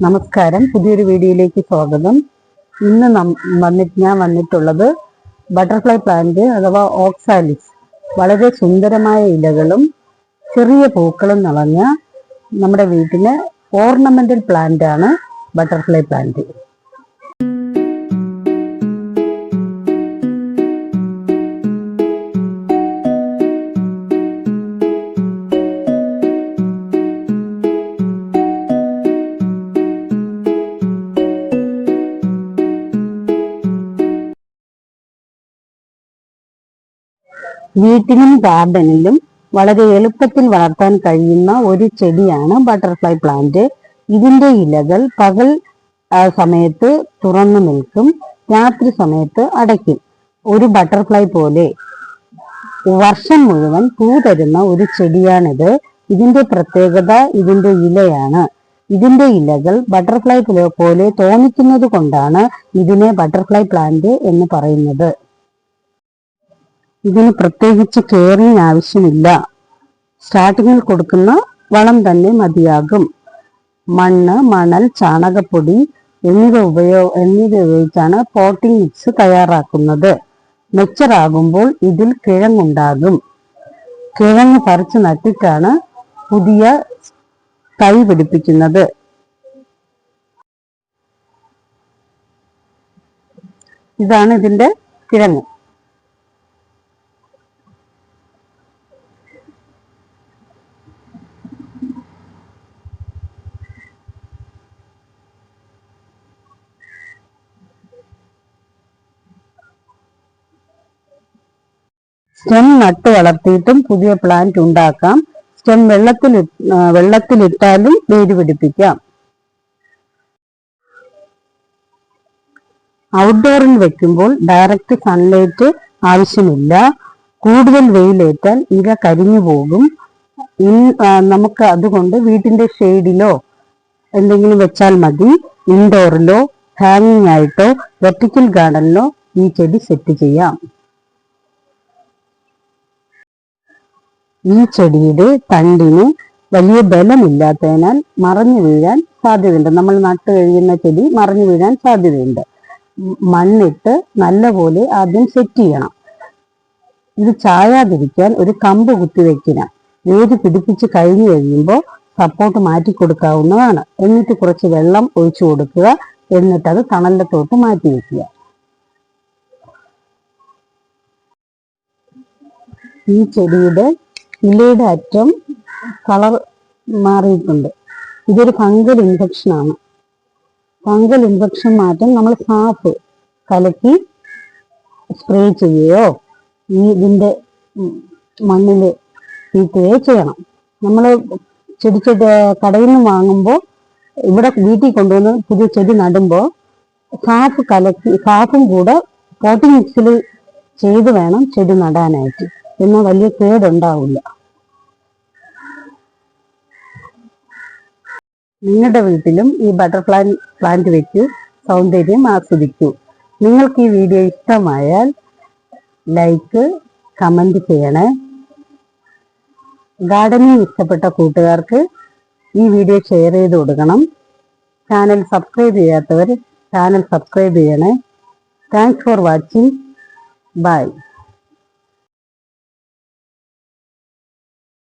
നമസ്കാരം, പുതിയൊരു വീഡിയോയിലേക്ക് സ്വാഗതം. ഇന്ന് ഞാൻ വന്നിട്ടുള്ളത് ബട്ടർഫ്ലൈ പ്ലാന്റ് അഥവാ ഓക്സാലിസ്. വളരെ സുന്ദരമായ ഇലകളും ചെറിയ പൂക്കളും നിറഞ്ഞ നമ്മുടെ വീട്ടിലെ ഓർണമെന്റൽ പ്ലാന്റ് ആണ് ബട്ടർഫ്ലൈ പ്ലാന്റ്. വീട്ടിലും ഗാർഡനിലും വളരെ എളുപ്പത്തിൽ വളർത്താൻ കഴിയുന്ന ഒരു ചെടിയാണ് ബട്ടർഫ്ലൈ പ്ലാന്റ്. ഇതിന്റെ ഇലകൾ പകൽ സമയത്ത് തുറന്നു നിൽക്കും, രാത്രി സമയത്ത് അടയ്ക്കും. ഒരു ബട്ടർഫ്ലൈ പോലെ വർഷം മുഴുവൻ പൂ തരുന്ന ഒരു ചെടിയാണിത്. ഇതിന്റെ പ്രത്യേകത ഇതിന്റെ ഇലയാണ്. ഇതിന്റെ ഇലകൾ ബട്ടർഫ്ലൈ പോലെ തോന്നിക്കുന്നത് കൊണ്ടാണ് ഇതിനെ ബട്ടർഫ്ലൈ പ്ലാന്റ് എന്ന് പറയുന്നത്. ഇതിന് പ്രത്യേകിച്ച് കെയറിങ് ആവശ്യമില്ല. സ്റ്റാർട്ടിങ്ങിൽ കൊടുക്കുന്ന വളം തന്നെ മതിയാകും. മണ്ണ്, മണൽ, ചാണകപ്പൊടി എന്നിവ ഉപയോഗിച്ചാണ് പോട്ടിംഗ് മിക്സ് തയ്യാറാക്കുന്നത്. മെച്ചറാകുമ്പോൾ ഇതിൽ കിഴങ്ങുണ്ടാകും. കിഴങ്ങ് പറിച്ചു നട്ടിട്ടാണ് പുതിയ തൈ പിടിപ്പിക്കുന്നത്. ഇതാണ് ഇതിന്റെ കിഴങ്ങ്. സ്റ്റെം നട്ട് വളർത്തിയിട്ടും പുതിയ പ്ലാന്റ് ഉണ്ടാക്കാം. സ്റ്റെം വെള്ളത്തിലിട്ടാലും വേര് പിടിപ്പിക്കാം. ഔട്ട്ഡോറിൽ വെക്കുമ്പോൾ ഡയറക്റ്റ് സൺലൈറ്റ് ആവശ്യമില്ല. കൂടുതൽ വെയിലേറ്റാൽ ഇല കരിഞ്ഞു പോകും. നമുക്ക് അതുകൊണ്ട് വീട്ടിന്റെ ഷെയ്ഡിലോ എന്തെങ്കിലും വെച്ചാൽ മതി. ഇൻഡോറിലോ ഹാങ്ങിങ് ആയിട്ടോ വെർട്ടിക്കൽ ഗാർഡനിലോ ഈ ചെടി സെറ്റ് ചെയ്യാം. ഈ ചെടിയുടെ തണ്ടിന് വലിയ ബലമില്ലാത്തതിനാൽ മറിഞ്ഞു വീഴാൻ സാധ്യതയുണ്ട്. നമ്മൾ നട്ടു കഴിയുന്ന ചെടി മറിഞ്ഞു വീഴാൻ സാധ്യതയുണ്ട്. മണ്ണിട്ട് നല്ലപോലെ ആദ്യം സെറ്റ് ചെയ്യണം. ഇത് ചായാതിരിക്കാൻ ഒരു കമ്പ് കുത്തിവെക്കണം. വേര് പിടിപ്പിച്ച് കഴിഞ്ഞു കഴിയുമ്പോൾ സപ്പോർട്ട് മാറ്റി കൊടുക്കാവുന്നതാണ്. എന്നിട്ട് കുറച്ച് വെള്ളം ഒഴിച്ചു കൊടുക്കുക. എന്നിട്ടത് തണലത്തോട്ട് മാറ്റി വെക്കുക. ഈ ചെടിയുടെ ഇലയുടെ അറ്റം കളർ മാറിയിട്ടുണ്ട്. ഇതൊരു ഫംഗൽ ഇൻഫെക്ഷൻ ആണ്. ഫംഗൽ ഇൻഫെക്ഷൻ മാറ്റാൻ നമ്മൾ സാഫ് കലക്കി സ്പ്രേ ചെയ്യുകയോ ഇതിന്റെ മണ്ണിൽ തീറ്റുകയോ ചെയ്യണം. നമ്മൾ ചെടി കടയിൽ നിന്ന് വാങ്ങുമ്പോൾ ഇവിടെ വീട്ടിൽ കൊണ്ടുവന്ന് പുതിയ ചെടി നടുമ്പോൾ സാഫും കൂടെ പോട്ടിംഗ് മിക്സിൽ ചെയ്ത് വേണം ചെടി നടാനായിട്ട്. എന്നാൽ വലിയ കേടുണ്ടാവില്ല. നിങ്ങളുടെ വീട്ടിലും ഈ ബട്ടർഫ്ലൈ പ്ലാന്റ് വെച്ച് സൗന്ദര്യം ആസ്വദിക്കൂ. നിങ്ങൾക്ക് ഈ വീഡിയോ ഇഷ്ടമായാൽ ലൈക്ക്, കമന്റ് ചെയ്യണേ. ഗാർഡനിങ് ഇഷ്ടപ്പെട്ട കൂട്ടുകാർക്ക് ഈ വീഡിയോ ഷെയർ ചെയ്ത് കൊടുക്കണം. ചാനൽ സബ്സ്ക്രൈബ് ചെയ്യാത്തവർ ചാനൽ സബ്സ്ക്രൈബ് ചെയ്യണേ. Thanks for watching. ബൈ.